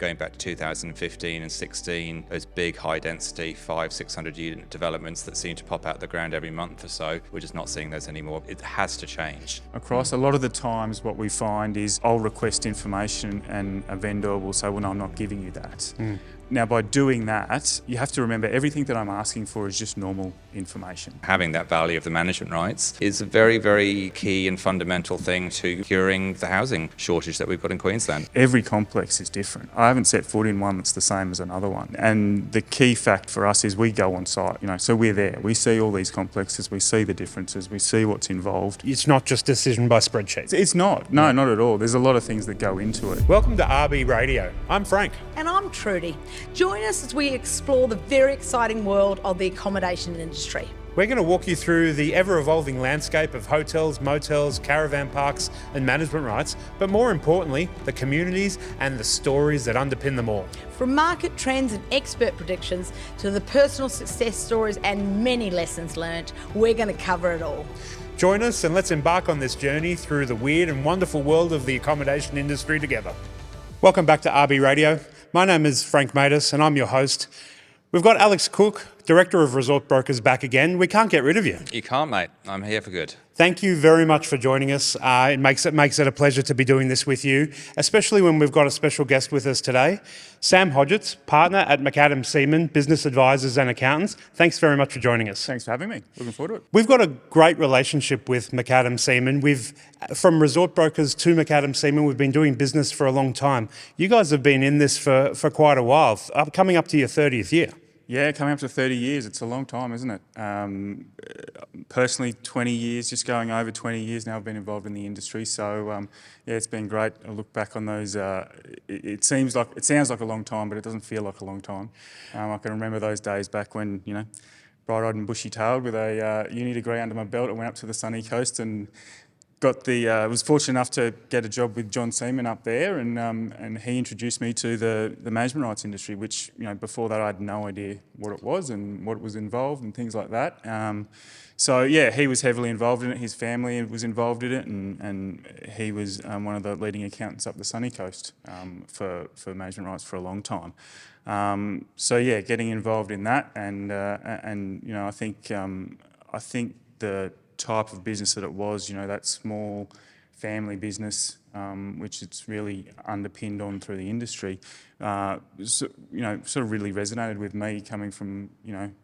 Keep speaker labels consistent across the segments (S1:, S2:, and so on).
S1: Going back to 2015 and 16, those big high-density 500-600 unit developments that seem to pop out the ground every month or so, we're just not seeing those anymore. It has to change.
S2: Across a lot of the times what we find is I'll request information and a vendor will say, well, no, I'm not giving you that. Now, by doing that, you have to remember everything that I'm asking for is just normal information.
S1: Having that value of the management rights is a very, very key and fundamental thing to curing the housing shortage that we've got in Queensland.
S2: Every complex is different. I haven't set foot in one that's the same as another one. And the key fact for us is we go on site, so we're there. We see all these complexes, we see the differences, we see what's involved.
S3: It's not just decision by spreadsheet.
S2: It's not. No, not at all. There's a lot of things that go into it.
S3: Welcome to RB Radio. I'm Frank.
S4: And I'm Trudy. Join us as we explore the very exciting world of the accommodation industry.
S3: We're going to walk you through the ever-evolving landscape of hotels, motels, caravan parks and management rights, but more importantly, the communities and the stories that underpin them all.
S4: From market trends and expert predictions to the personal success stories and many lessons learned, we're going to cover it all.
S3: Join us and let's embark on this journey through the weird and wonderful world of the accommodation industry together. Welcome back to RB Radio. My name is Frank Hodgetts and I'm your host. We've got Alex Cook, Director of Resort Brokers, back again. We can't get rid of you.
S1: You can't, mate. I'm here for good.
S3: Thank you very much for joining us. It makes it a pleasure to be doing this with you, especially when we've got a special guest with us today. Sam Hodgetts, partner at McAdam Siemon Business Advisors and Accountants. Thanks very much for joining us.
S2: Thanks for having me. Looking forward to it.
S3: We've got a great relationship with McAdam Siemon. From Resort Brokers to McAdam Siemon, we've been doing business for a long time. You guys have been in this for quite a while, coming up to your 30th year.
S2: Yeah, coming up to 30 years. It's a long time, isn't it? Personally, 20 years, just going over 20 years now I've been involved in the industry. So, yeah, it's been great. I look back on those. It sounds like a long time, but it doesn't feel like a long time. I can remember those days back when, bright-eyed and bushy-tailed with a uni degree under my belt. I went up to the sunny coast and was fortunate enough to get a job with John Seaman up there, and he introduced me to the management rights industry, which before that I had no idea what it was and what was involved and things like that. So yeah, he was heavily involved in it. His family was involved in it, and he was one of the leading accountants up the sunny coast for management rights for a long time. So yeah, getting involved in that, and I think the type of business that it was, that small family business, which it's really underpinned on through the industry, sort of really resonated with me coming from,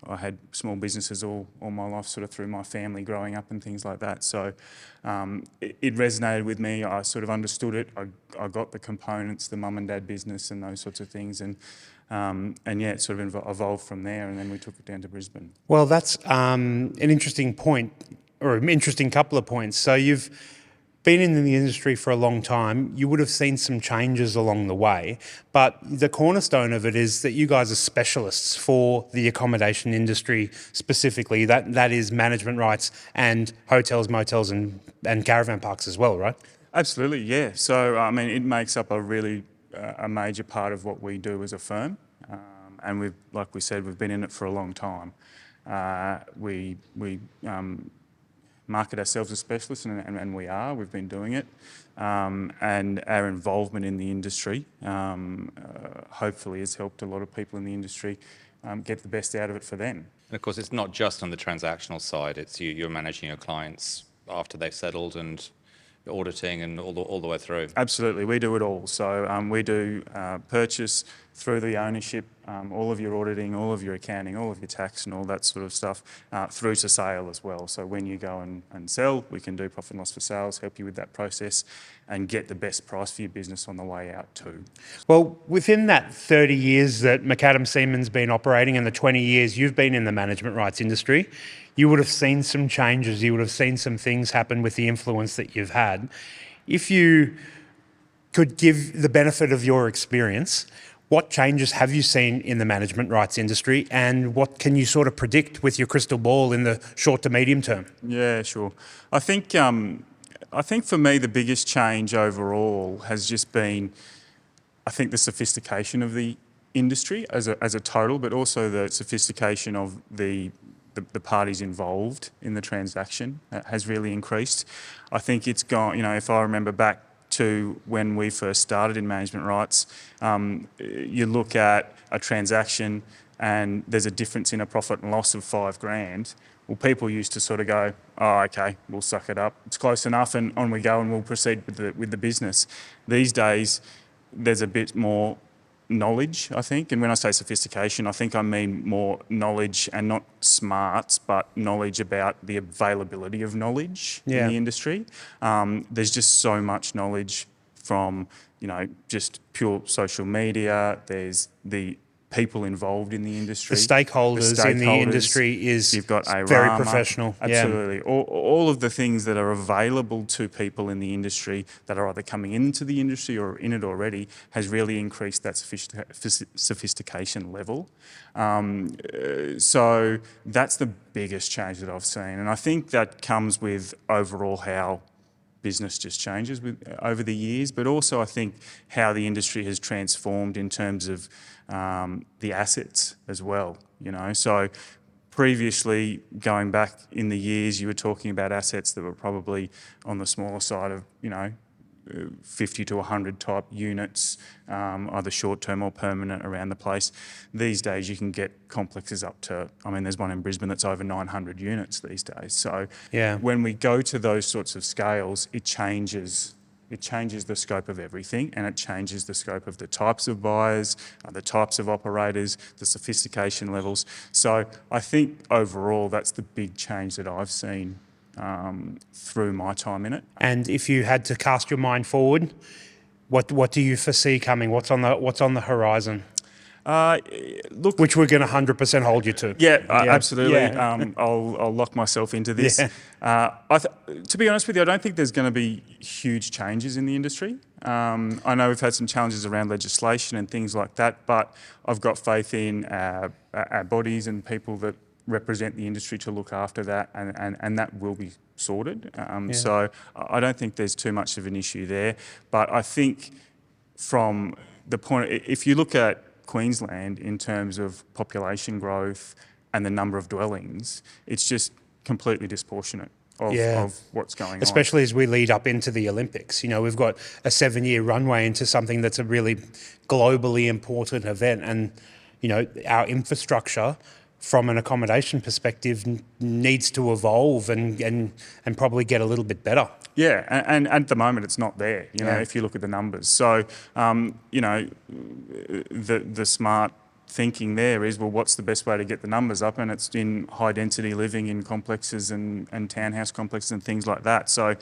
S2: I had small businesses all my life sort of through my family growing up and things like that. So it resonated with me. I sort of understood it. I got the components, the mum and dad business and those sorts of things. And yeah, it sort of evolved from there, and then we took it down to Brisbane.
S3: Well, that's an interesting point, or an interesting couple of points. So you've been in the industry for a long time. You would have seen some changes along the way, but the cornerstone of it is that you guys are specialists for the accommodation industry specifically. That is management rights and hotels, motels and caravan parks as well, right?
S2: Absolutely, yeah. So, I mean, it makes up a really a major part of what we do as a firm. And like we said, we've been in it for a long time. We market ourselves as specialists, and we are. We've been doing it. And our involvement in the industry hopefully has helped a lot of people in the industry get the best out of it for them.
S1: And of course, it's not just on the transactional side. It's you're managing your clients after they've settled and auditing and all the way through.
S2: Absolutely, we do it all. So we do purchase through the ownership, all of your auditing, all of your accounting, all of your tax and all that sort of stuff, through to sale as well. So when you go and sell, we can do profit and loss for sales, help you with that process and get the best price for your business on the way out too.
S3: Well, within that 30 years that McAdam Siemon's been operating and the 20 years you've been in the management rights industry, you would have seen some changes, you would have seen some things happen with the influence that you've had. If you could give the benefit of your experience, what changes have you seen in the management rights industry, and what can you sort of predict with your crystal ball in the short to medium term?
S2: Yeah, sure. I think for me the biggest change overall has just been, I think, the sophistication of the industry as a total, but also the sophistication of the parties involved in the transaction has really increased. I think it's gone, if I remember back to when we first started in management rights. You look at a transaction and there's a difference in a profit and loss of $5,000. Well, people used to sort of go, oh, okay, we'll suck it up. It's close enough, and on we go, and we'll proceed with the business. These days, there's a bit more knowledge, I think. And when I say sophistication, I think I mean more knowledge, and not smarts, but knowledge about the availability of knowledge in the industry. There's just so much knowledge from, just pure social media. There's the people involved in the industry.
S3: The stakeholders in the industry is
S2: You've got
S3: very professional.
S2: Absolutely. All of the things that are available to people in the industry that are either coming into the industry or in it already has really increased that sophistication level. So that's the biggest change that I've seen. And I think that comes with overall how business just changes over the years, but also I think how the industry has transformed in terms of the assets as well. So previously, going back in the years, you were talking about assets that were probably on the smaller side of 50 to 100 type units, either short-term or permanent around the place. These days you can get complexes up to, there's one in Brisbane that's over 900 units these days. So when we go to those sorts of scales, it changes the scope of everything, and it changes the scope of the types of buyers, the types of operators, the sophistication levels. So I think overall that's the big change that I've seen through my time in it.
S3: And if you had to cast your mind forward, what do you foresee coming? What's on the horizon?
S2: Look,
S3: which we're going to 100% hold you to.
S2: Absolutely.
S3: Yeah.
S2: I'll lock myself into this.
S3: Yeah.
S2: To be honest with you, I don't think there's going to be huge changes in the industry. I know we've had some challenges around legislation and things like that, but I've got faith in our bodies and people that represent the industry to look after that, and that will be sorted. So I don't think there's too much of an issue there. But I think from the point, if you look at Queensland in terms of population growth and the number of dwellings, it's just completely disproportionate of what's going on.
S3: Especially as we lead up into the Olympics. We've got a 7-year runway into something that's a really globally important event, and our infrastructure from an accommodation perspective needs to evolve and probably get a little bit better.
S2: Yeah, and at the moment it's not there, if you look at the numbers. So, the smart thinking there is, well, what's the best way to get the numbers up? And it's in high density living in complexes and townhouse complexes and things like that. So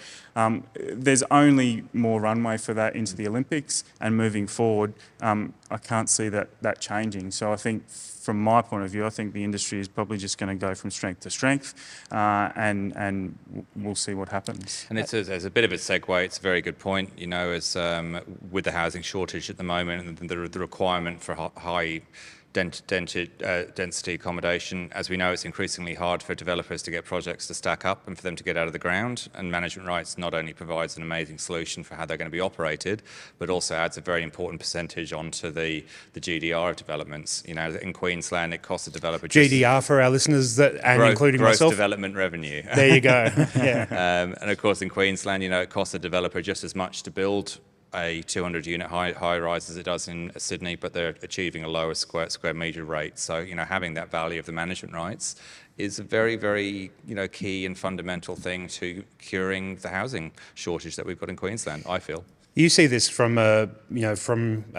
S2: there's only more runway for that into the Olympics, and moving forward, I can't see that changing. So I think from my point of view, I think the industry is probably just going to go from strength to strength, and we'll see what happens.
S1: And as a bit of a segue, it's a very good point. As with the housing shortage at the moment and the requirement for high density accommodation, as we know, it's increasingly hard for developers to get projects to stack up and for them to get out of the ground. And management rights not only provides an amazing solution for how they're going to be operated, but also adds a very important percentage onto the GDR of developments. In Queensland, it costs a developer
S3: GDR for our listeners including
S1: gross
S3: myself.
S1: development revenue.
S3: There you go. Yeah.
S1: And of course, in Queensland, it costs a developer just as much to build a 200-unit high-rise as it does in Sydney, but they're achieving a lower square metre rate. So, having that value of the management rights is a very, very, key and fundamental thing to curing the housing shortage that we've got in Queensland, I feel.
S3: You see this from a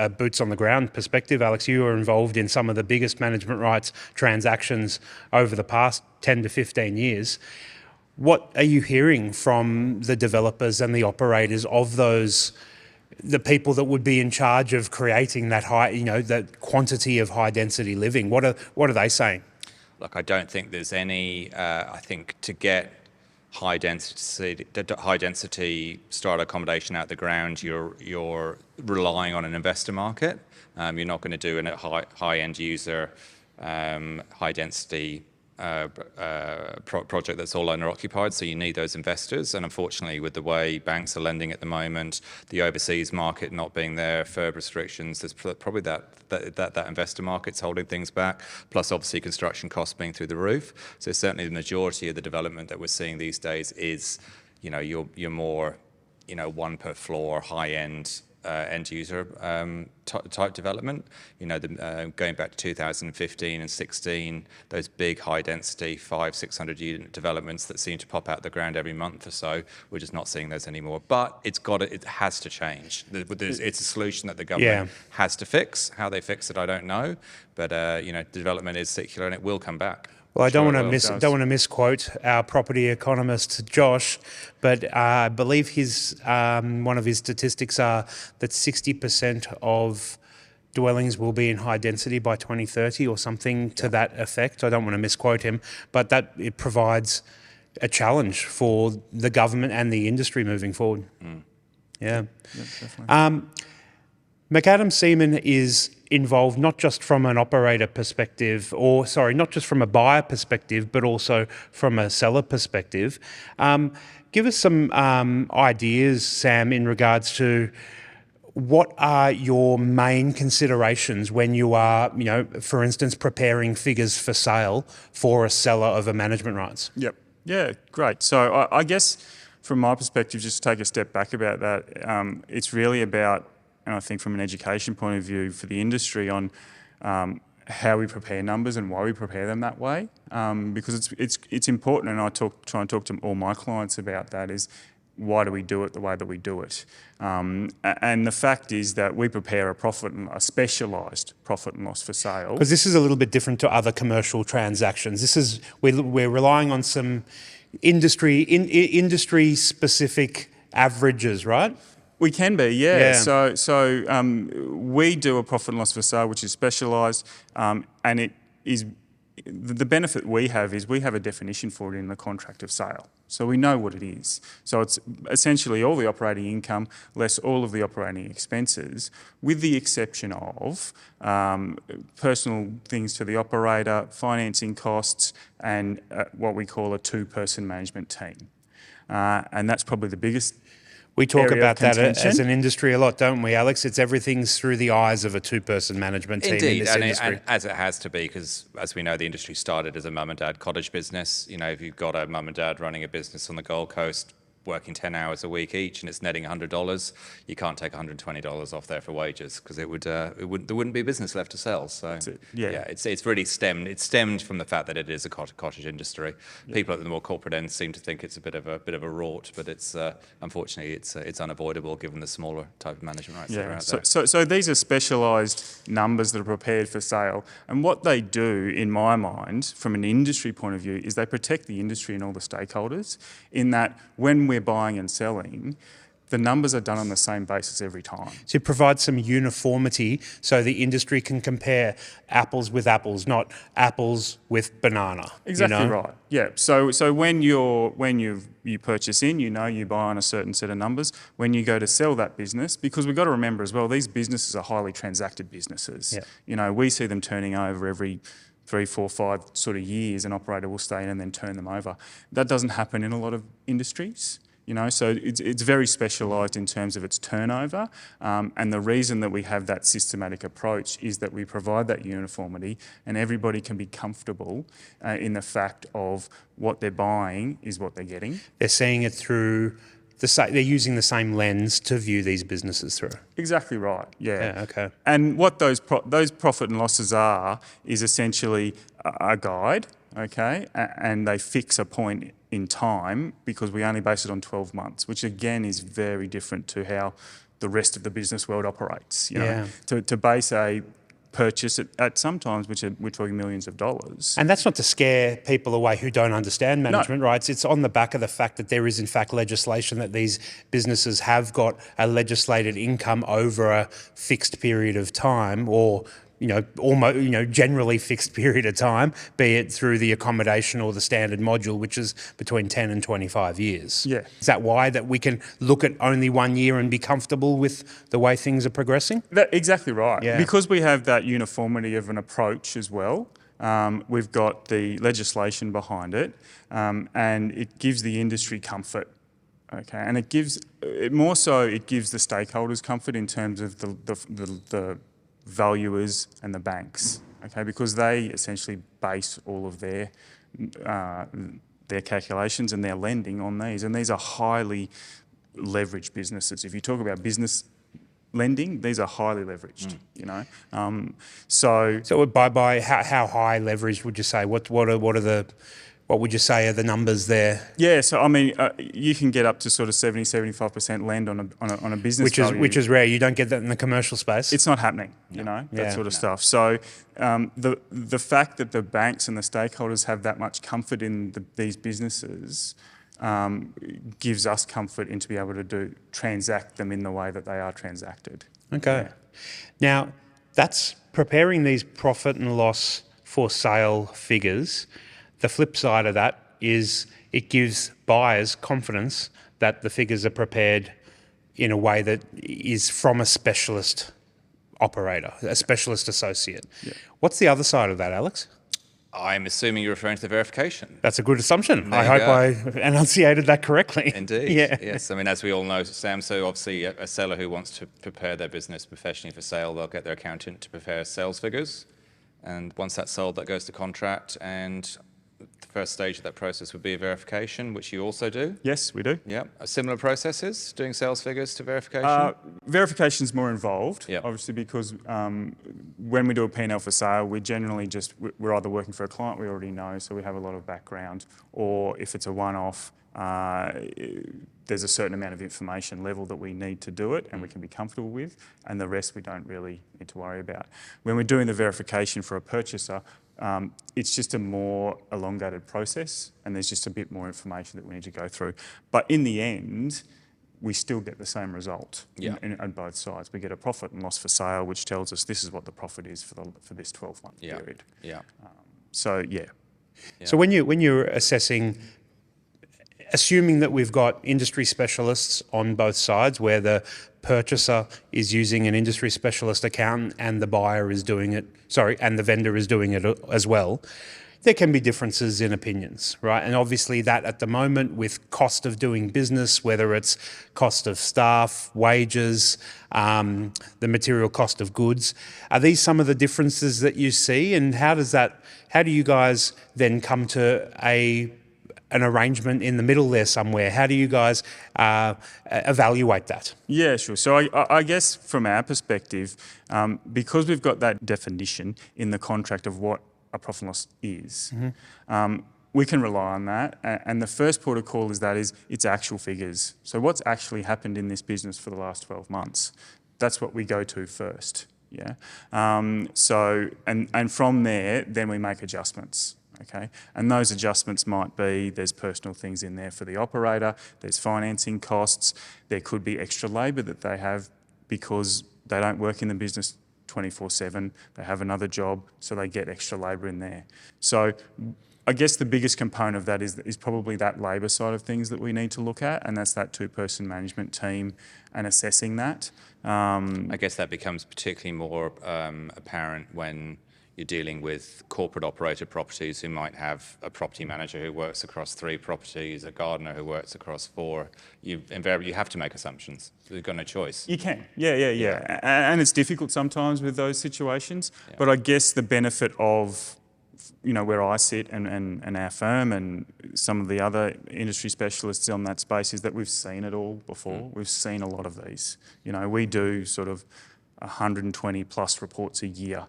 S3: boots on the ground perspective, Alex. You were involved in some of the biggest management rights transactions over the past 10 to 15 years. What are you hearing from the developers and the operators of the people that would be in charge of creating that that quantity of high density living? What are they saying?
S1: Look, I don't think there's any. I think to get high density strata accommodation out the ground, you're relying on an investor market. You're not going to do a high end user, high density project that's all owner occupied, so you need those investors. And unfortunately, with the way banks are lending at the moment, the overseas market not being there, FIRB restrictions, there's probably that investor market's holding things back, plus obviously construction costs being through the roof. So certainly the majority of the development that we're seeing these days is your more one per floor, high-end end user type development. Going back to 2015 and 16, those big high density 500-600 unit developments that seem to pop out the ground every month or so, we're just not seeing those anymore. But it has to change. It's a solution that the government has to fix. How they fix it, I don't know. But development is secular and it will come back.
S3: Well, I don't want to misquote our property economist Josh, but I believe one of his statistics are that 60% of dwellings will be in high density by 2030 or something to that effect. I don't want to misquote him, but that it provides a challenge for the government and the industry moving forward. Yeah, definitely. Macadam Siemon is involved not just from an operator perspective, not just from a buyer perspective, but also from a seller perspective. Give us some ideas, Sam, in regards to what are your main considerations when you are, for instance, preparing figures for sale for a seller of a management rights?
S2: Yep. Yeah, great. So I guess from my perspective, just to take a step back about that, it's really about, and I think from an education point of view for the industry on how we prepare numbers and why we prepare them that way, because it's important, and I try and talk to all my clients about that, is why do we do it the way that we do it? And the fact is that we prepare a specialised profit and loss for sale.
S3: Because this is a little bit different to other commercial transactions. We're relying on some industry specific averages, right?
S2: We can be, yeah. So we do a profit and loss for sale, which is specialised, and it is the benefit we have is we have a definition for it in the contract of sale. So we know what it is. So it's essentially all the operating income less all of the operating expenses, with the exception of personal things to the operator, financing costs, and what we call a two-person management team. And that's probably the biggest.
S3: We talk about that as an industry a lot, don't we, Alex? Everything's through the eyes of a two-person management team in this industry.
S1: And as it has to be, because as we know, the industry started as a mum and dad cottage business. If you've got a mum and dad running a business on the Gold Coast, working 10 hours a week each, and it's netting $100, you can't take $120 off there for wages, because there wouldn't be business left to sell. So it's really stemmed. It's stemmed from the fact that it is a cottage industry. People at the more corporate end seem to think it's a bit of a rort, but it's unfortunately it's unavoidable given the smaller type of management rights that are out there.
S2: So these are specialised numbers that are prepared for sale, and what they do, in my mind, from an industry point of view, is they protect the industry and all the stakeholders, in that when we're buying and selling, the numbers are done on the same basis every time.
S3: So it provides some uniformity so the industry can compare apples with apples, not apples with banana.
S2: Exactly right. Yeah. So when you purchase in, you buy on a certain set of numbers. When you go to sell that business, because we've got to remember as well, these businesses are highly transacted businesses. Yeah. We see them turning over every 3, 4, 5 sort of years. An operator will stay in and then turn them over. That doesn't happen in a lot of industries. So it's very specialised in terms of its turnover, and the reason that we have that systematic approach is that we provide that uniformity, and everybody can be comfortable in the fact of what they're buying is what they're getting.
S3: They're seeing it through they're using the same lens to view these businesses through.
S2: Exactly right. Yeah.
S3: Okay.
S2: And what those profit and losses are is essentially a guide. Okay, and they fix a point in time, because we only base it on 12 months, which again is very different to how the rest of the business world operates. To base a purchase at sometimes, we're talking millions of dollars.
S3: And that's not to scare people away who don't understand management rights. It's on the back of the fact that there is in fact legislation that these businesses have got a legislated income over a fixed period of time, or almost, generally fixed period of time, be it through the accommodation or the standard module, which is between 10 and 25 years.
S2: Yeah.
S3: Is that why that we can look at only 1 year and be comfortable with the way things are progressing?
S2: Exactly right. Yeah. Because we have that uniformity of an approach as well. We've got the legislation behind it, and it gives the industry comfort. Okay, and it gives the stakeholders comfort in terms of the valuers and the banks, okay, because they essentially base all of their calculations and their lending on these, and these are highly leveraged businesses. If you talk about business lending, these are highly leveraged, you know.
S3: So by how high leverage would you say? What would you say are the numbers there?
S2: Yeah, so I mean, you can get up to sort of 70-75% lend on a business value.
S3: Which is rare. You don't get that in the commercial space.
S2: It's not happening, you know, that
S3: Yeah.
S2: sort of stuff. So the fact that the banks and the stakeholders have that much comfort in these businesses gives us comfort in to be able to transact them in the way that they are transacted.
S3: Okay. Now, that's preparing these profit and loss for sale figures. The flip side of that is it gives buyers confidence that the figures are prepared in a way that is from a specialist operator, a specialist associate.
S2: Yeah.
S3: What's the other side of that, Alex?
S1: I'm assuming you're referring to the verification.
S3: That's a good assumption.
S1: There
S3: I
S1: you
S3: hope
S1: go.
S3: I enunciated that correctly.
S1: Indeed.
S3: Yeah.
S1: Yes. I mean, as we all know, Sam, so obviously a seller who wants to prepare their business professionally for sale, they'll get their accountant to prepare sales figures. And once that's sold, that goes to contract. And the first stage of that process would be a verification, which you also do.
S2: Yes, we do.
S1: Yeah. Similar processes, doing sales figures to verification?
S2: Verification's more involved,
S1: Yeah.
S2: obviously, because when we do a P&L for sale, we're either working for a client we already know, so we have a lot of background, or if it's a one-off, there's a certain amount of information level that we need to do it and we can be comfortable with, and the rest we don't really need to worry about. When we're doing the verification for a purchaser, it's just a more elongated process and there's just a bit more information that we need to go through. But in the end, we still get the same result on both sides. We get a profit and loss for sale, which tells us this is what the profit is for this 12-month period.
S1: Yeah.
S2: So, yeah.
S3: So when you're assessing, assuming that we've got industry specialists on both sides, where the purchaser is using an industry specialist accountant and the buyer is doing it, and the vendor is doing it as well, there can be differences in opinions, right? And obviously that at the moment with cost of doing business, whether it's cost of staff, wages, the material cost of goods, are these some of the differences that you see? And how do you guys then come to an arrangement in the middle there somewhere? How do you guys evaluate that?
S2: Yeah, sure. So I guess from our perspective, because we've got that definition in the contract of what a profit and loss is, we can rely on that. And the first port of call is it's actual figures. So what's actually happened in this business for the last 12 months? That's what we go to first. Yeah. And from there, then we make adjustments. Okay, and those adjustments might be there's personal things in there for the operator, there's financing costs, there could be extra labour that they have because they don't work in the business 24/7, they have another job, so they get extra labour in there. So I guess the biggest component of that is probably that labour side of things that we need to look at, and that's that two-person management team and assessing that.
S1: I guess that becomes particularly more apparent when you're dealing with corporate operated properties who might have a property manager who works across 3 properties, a gardener who works across 4. Invariably, you have to make assumptions. You've got no choice.
S2: You can, yeah. And it's difficult sometimes with those situations, but I guess the benefit of, where I sit and our firm and some of the other industry specialists on that space is that we've seen it all before. We've seen a lot of these. We do sort of 120 plus reports a year.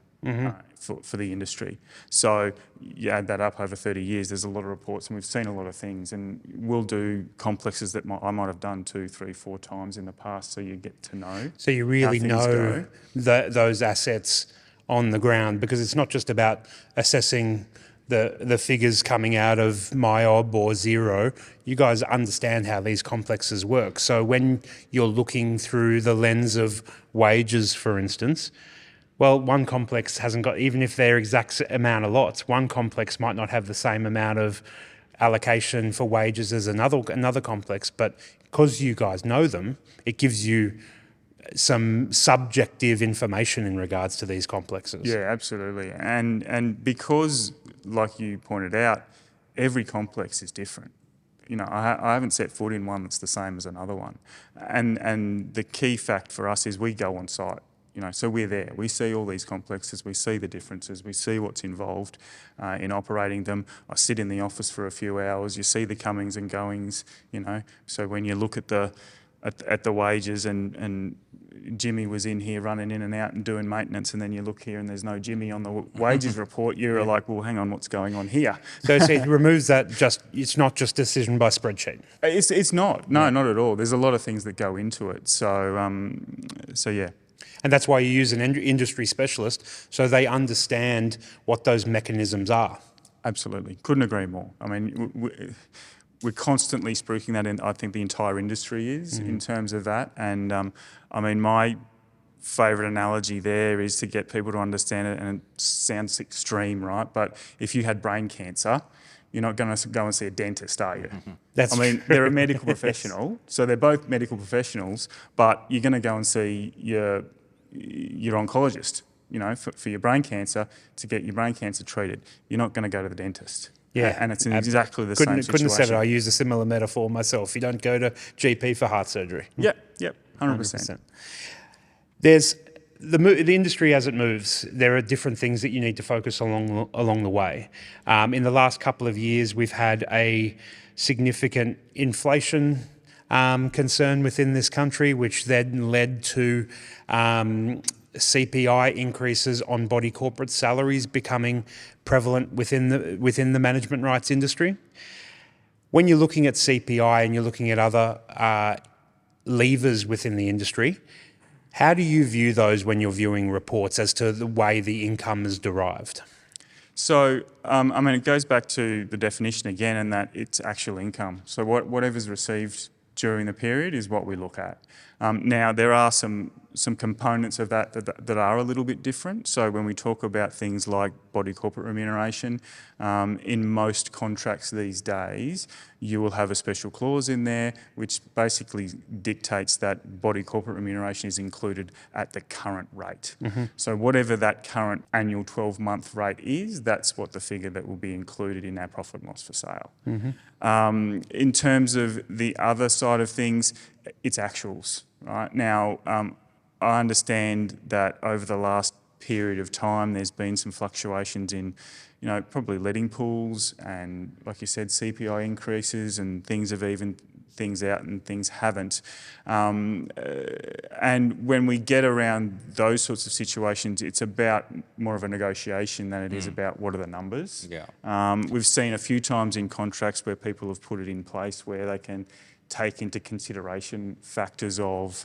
S2: For the industry. So you add that up over 30 years, there's a lot of reports and we've seen a lot of things, and we'll do complexes that I might have done 2, 3, 4 times in the past, so you get to know.
S3: So you really know those assets on the ground, because it's not just about assessing the figures coming out of MyOb or Xero. You guys understand how these complexes work. So when you're looking through the lens of wages, for instance, well, one complex hasn't got, even if they're exact amount of lots, one complex might not have the same amount of allocation for wages as another complex, but because you guys know them, it gives you some subjective information in regards to these complexes.
S2: Yeah, absolutely. And because, like you pointed out, every complex is different. I haven't set foot in one that's the same as another one. And the key fact for us is we go on site. So we're there. We see all these complexes. We see the differences. We see what's involved in operating them. I sit in the office for a few hours. You see the comings and goings. So when you look at the at the wages, and Jimmy was in here running in and out and doing maintenance, and then you look here and there's no Jimmy on the wages report, you're like, well, hang on, what's going on here?
S3: So it removes that. It's not just decision by spreadsheet.
S2: It's not. No, not at all. There's a lot of things that go into it. So yeah.
S3: And that's why you use an industry specialist, so they understand what those mechanisms are.
S2: Absolutely. Couldn't agree more. I mean, we're constantly spruiking that in. I think the entire industry is in terms of that. And I mean, my favourite analogy there is to get people to understand it, and it sounds extreme, right? But if you had brain cancer, you're not going to go and see a dentist, are you?
S3: That's
S2: I mean,
S3: true.
S2: they're a medical professional, so they're both medical professionals, but you're going to go and see your oncologist, you know, for your brain cancer, to get your brain cancer treated. You're not going to go to the dentist.
S3: Yeah,
S2: And it's in exactly the same situation.
S3: Couldn't have said it. I use a similar metaphor myself. You don't go to GP for heart surgery.
S2: Yep, 100%.
S3: There's the industry as it moves. There are different things that you need to focus along the way. In the last couple of years, we've had a significant inflation concern within this country, which then led to CPI increases on body corporate salaries becoming prevalent within the management rights industry. When you're looking at CPI and you're looking at other levers within the industry, how do you view those when you're viewing reports as to the way the income is derived?
S2: So, I mean, it goes back to the definition again, and that it's actual income. So whatever's received during the period is what we look at. Now, there are some components of that are a little bit different. So when we talk about things like body corporate remuneration, in most contracts these days, you will have a special clause in there which basically dictates that body corporate remuneration is included at the current rate. So whatever that current annual 12-month rate is, that's what the figure that will be included in our profit and loss for sale. In terms of the other side of things, it's actuals. Right now, I understand that over the last period of time, there's been some fluctuations in, you know, probably letting pools and, like you said, CPI increases, and things have evened things out and things haven't. And when we get around those sorts of situations, it's about more of a negotiation than it is about what are the numbers.
S1: Yeah.
S2: We've seen a few times in contracts where people have put it in place where they can take into consideration factors of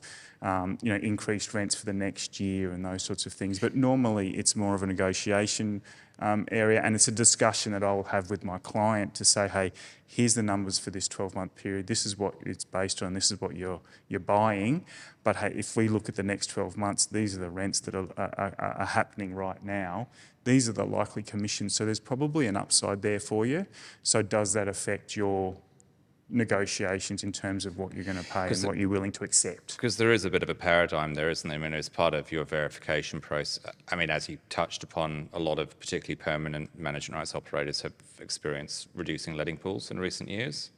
S2: increased rents for the next year and those sorts of things. But normally it's more of a negotiation area, and it's a discussion that I'll have with my client to say, hey, here's the numbers for this 12-month period. This is what it's based on. This is what you're buying. But hey, if we look at the next 12 months, these are the rents that are happening right now. These are the likely commissions. So there's probably an upside there for you. So does that affect your negotiations in terms of what you're going to pay and what you're willing to accept?
S1: Because there is a bit of a paradigm there, isn't there? I mean, as part of your verification process, I mean, as you touched upon, a lot of particularly permanent management rights operators have experienced reducing letting pools in recent years.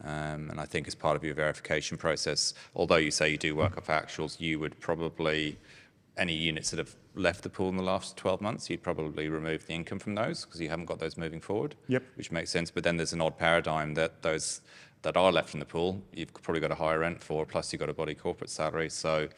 S1: And I think as part of your verification process, although you say you do work off actuals, you would probably, any units that have left the pool in the last 12 months, you'd probably remove the income from those because you haven't got those moving forward.
S2: Yep.
S1: Which makes sense. But then there's an odd paradigm that those that are left in the pool, you've probably got a higher rent for, plus you've got a body corporate salary. So,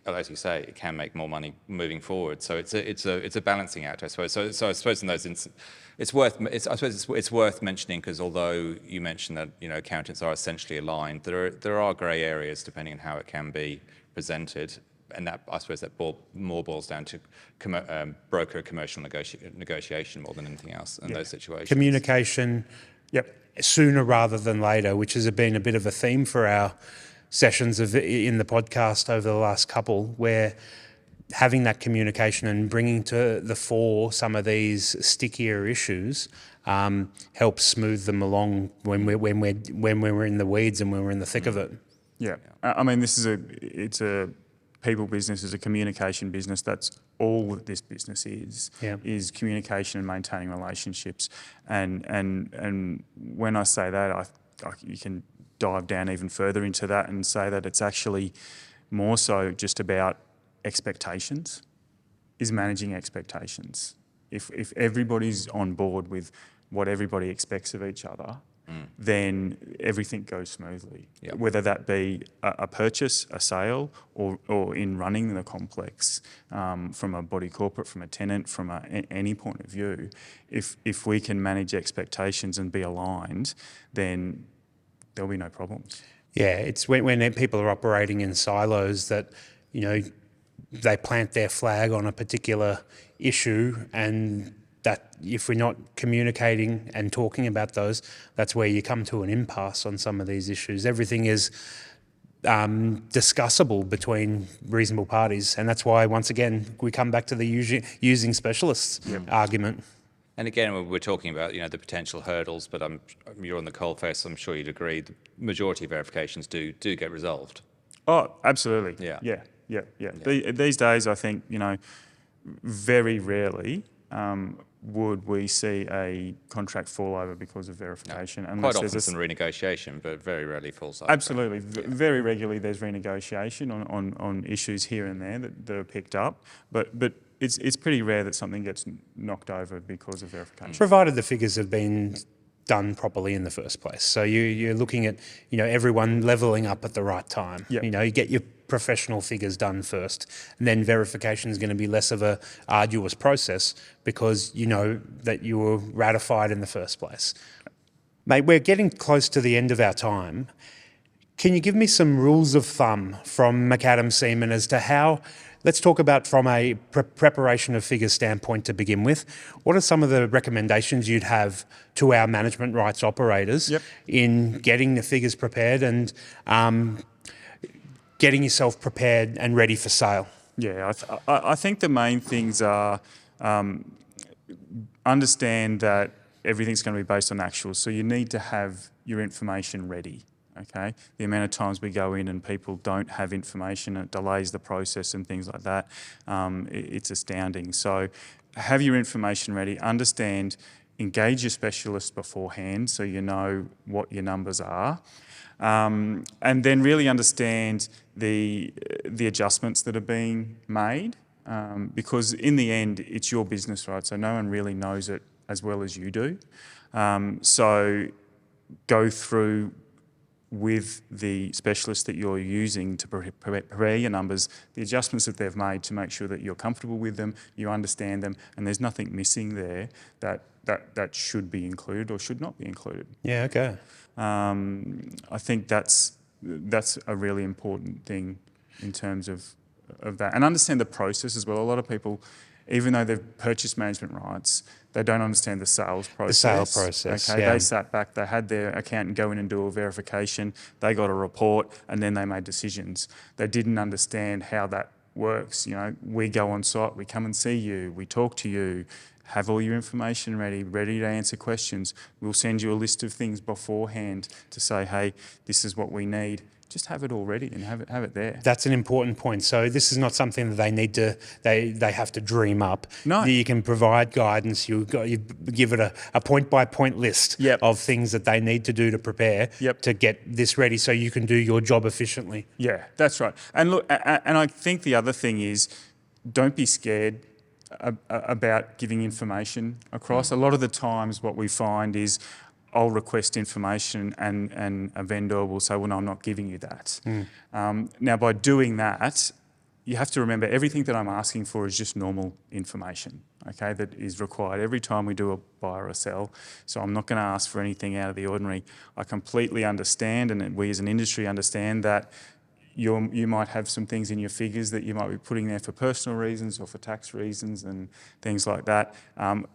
S1: as you say, it can make more money moving forward. So it's a balancing act, I suppose. So I suppose in those instances, it's worth mentioning, because although you mentioned that accountants are essentially aligned, there are grey areas depending on how it can be presented. And that, I suppose, that more boils down to broker commercial negotiation more than anything else in those situations.
S3: Communication, sooner rather than later, which has been a bit of a theme for our sessions in the podcast over the last couple, where having that communication and bringing to the fore some of these stickier issues helps smooth them along when we're in the weeds and when we're in the thick of it.
S2: Yeah, I mean, it's a people business, is a communication business. That's all that this business is communication and maintaining relationships. And when I say that, you can dive down even further into that and say that it's actually more so just about expectations, is managing expectations. If everybody's on board with what everybody expects of each other, then everything goes smoothly.
S1: Yep.
S2: Whether that be a purchase, a sale, or in running the complex, from a body corporate, from a tenant, from any point of view, if we can manage expectations and be aligned, then there'll be no problems.
S3: Yeah, it's when people are operating in silos that, they plant their flag on a particular issue, and that if we're not communicating and talking about those, that's where you come to an impasse on some of these issues. Everything is discussable between reasonable parties, and that's why, once again, we come back to the using specialists argument.
S1: And again, we're talking about the potential hurdles, but you're on the coalface. I'm sure you'd agree the majority of verifications do get resolved.
S2: Oh, absolutely.
S1: Yeah.
S2: Yeah. These days, I think, very rarely would we see a contract fall over because of verification.
S1: Quite often some renegotiation, but very rarely falls over.
S2: Absolutely. Very regularly there's renegotiation on issues here and there that are picked up, but it's pretty rare that something gets knocked over because of verification.
S3: Provided the figures have been done properly in the first place. So you're looking at, everyone levelling up at the right time.
S2: Yep.
S3: You get your professional figures done first, and then verification is going to be less of a arduous process because you know that you were ratified in the first place. Mate, we're getting close to the end of our time. Can you give me some rules of thumb from McAdam Siemon as to how, let's talk about from a preparation of figures standpoint to begin with, what are some of the recommendations you'd have to our management rights operators in getting the figures prepared and getting yourself prepared and ready for sale?
S2: Yeah, I think the main things are understand that everything's going to be based on actuals. So you need to have your information ready. Okay, the amount of times we go in and people don't have information, it delays the process and things like that. It's astounding. So have your information ready, understand, engage your specialist beforehand so you know what your numbers are. And then really understand the adjustments that are being made, because in the end, it's your business, right? So no one really knows it as well as you do. So go through with the specialist that you're using to prepare your numbers, the adjustments that they've made to make sure that you're comfortable with them, you understand them, and there's nothing missing there that should be included or should not be included.
S3: Yeah, okay.
S2: I think that's a really important thing in terms of that. And understand the process as well. A lot of people, even though they've purchased management rights, they don't understand the sales process.
S3: The sale process,
S2: Okay,
S3: yeah.
S2: They sat back, they had their accountant go in and do a verification, they got a report, and then they made decisions. They didn't understand how that works. We go on site, we come and see you, we talk to you, have all your information ready to answer questions. We'll send you a list of things beforehand to say, hey, this is what we need. Just have it all ready and have it there.
S3: That's an important point. So this is not something that they have to dream up.
S2: No.
S3: You can provide guidance. You give it a point by point list of things that they need to do to prepare to get this ready, so you can do your job efficiently.
S2: Yeah, that's right. And look, and I think the other thing is, don't be scared about giving information across. A lot of the times, what we find is, I'll request information and a vendor will say, well, no, I'm not giving you that. Now, by doing that, you have to remember everything that I'm asking for is just normal information, okay, that is required every time we do a buy or a sell. So I'm not going to ask for anything out of the ordinary. I completely understand, and we as an industry understand that you might have some things in your figures that you might be putting there for personal reasons or for tax reasons and things like that,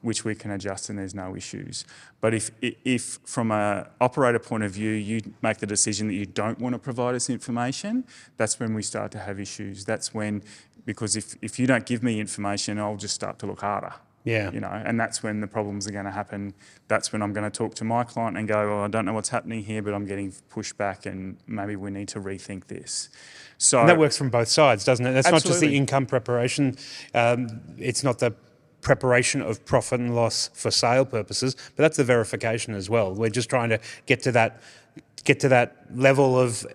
S2: which we can adjust and there's no issues. But if from an operator point of view, you make the decision that you don't want to provide us information, that's when we start to have issues. That's when, because if you don't give me information, I'll just start to look harder.
S3: Yeah.
S2: And that's when the problems are going to happen. That's when I'm going to talk to my client and go, well, I don't know what's happening here, but I'm getting pushback and maybe we need to rethink this. So
S3: And that works from both sides, doesn't it? That's not just the
S2: Absolutely.
S3: income preparation. It's not the preparation of profit and loss for sale purposes, but that's the verification as well. We're just trying to get to that level of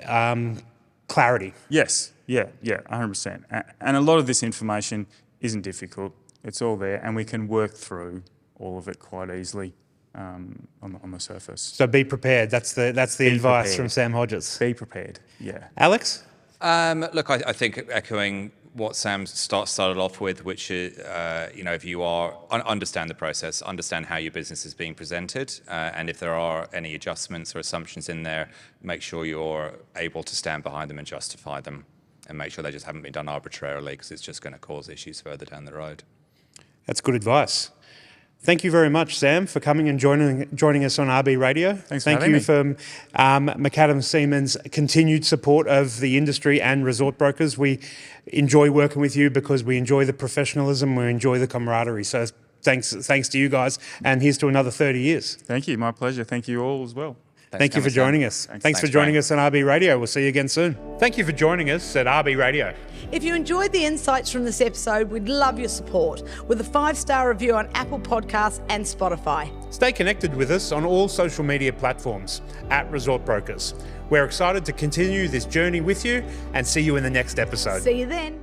S3: clarity.
S2: Yes, yeah, 100%. And a lot of this information isn't difficult. It's all there and we can work through all of it quite easily. on the surface.
S3: So be prepared. That's the advice
S2: prepared.
S3: from Sam Hodgetts.
S2: Be prepared. Yeah.
S3: Alex?
S1: Look, I think echoing what Sam started off with, which is, if you are, understand the process, understand how your business is being presented, and if there are any adjustments or assumptions in there, make sure you're able to stand behind them and justify them, and make sure they just haven't been done arbitrarily, because it's just going to cause issues further down the road.
S3: That's good advice. Thank you very much, Sam, for coming and joining us on RB Radio.
S2: Thanks for
S3: Thank
S2: having
S3: you
S2: me.
S3: for Macadam Siemon's continued support of the industry and resort brokers. We enjoy working with you because we enjoy the professionalism, we enjoy the camaraderie. So thanks to you guys, and here's to another 30 years.
S2: Thank you. My pleasure. Thank you all as well.
S3: Thank you for joining us. Thanks for joining us on RB Radio. We'll see you again soon. Thank you for joining us at RB Radio.
S4: If you enjoyed the insights from this episode, we'd love your support with a 5-star review on Apple Podcasts and Spotify.
S3: Stay connected with us on all social media platforms at Resort Brokers. We're excited to continue this journey with you and see you in the next episode.
S4: See you then.